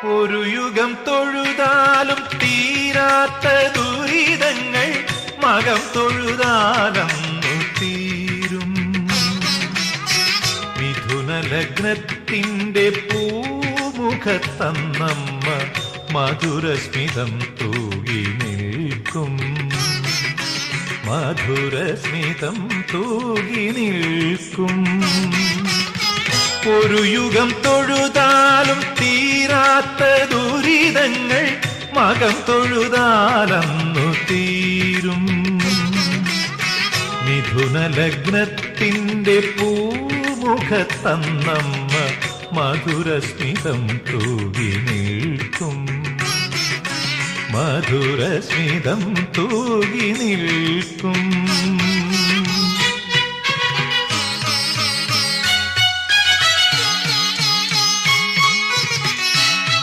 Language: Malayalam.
ഒരു യുഗം തൊഴുതാലും തീരാത്ത ദുരിതങ്ങൾ മകം തൊഴുതാലന്നു തീരും. മിഥുന ലഗ്നത്തിന്റെ പൂമുഖത്തന്നമ്മ മധുരസ്മിതം തൂകി നിൽക്കും. മധുരസ്മിതം തൂകി നിൽക്കും. ഒരു യുഗം തൊഴുതാലും തീരാത്ത ദുരിതങ്ങൾ മകം തൊഴുതാലന്നു തീരും. മിഥുന ലഗ്നത്തിന്റെ പൂമുഖത്തന്നമ്മ മധുരസ്മിതം തൂകി നിൽക്കും. മധുരസ്മിതം തൂകി നിൽക്കും.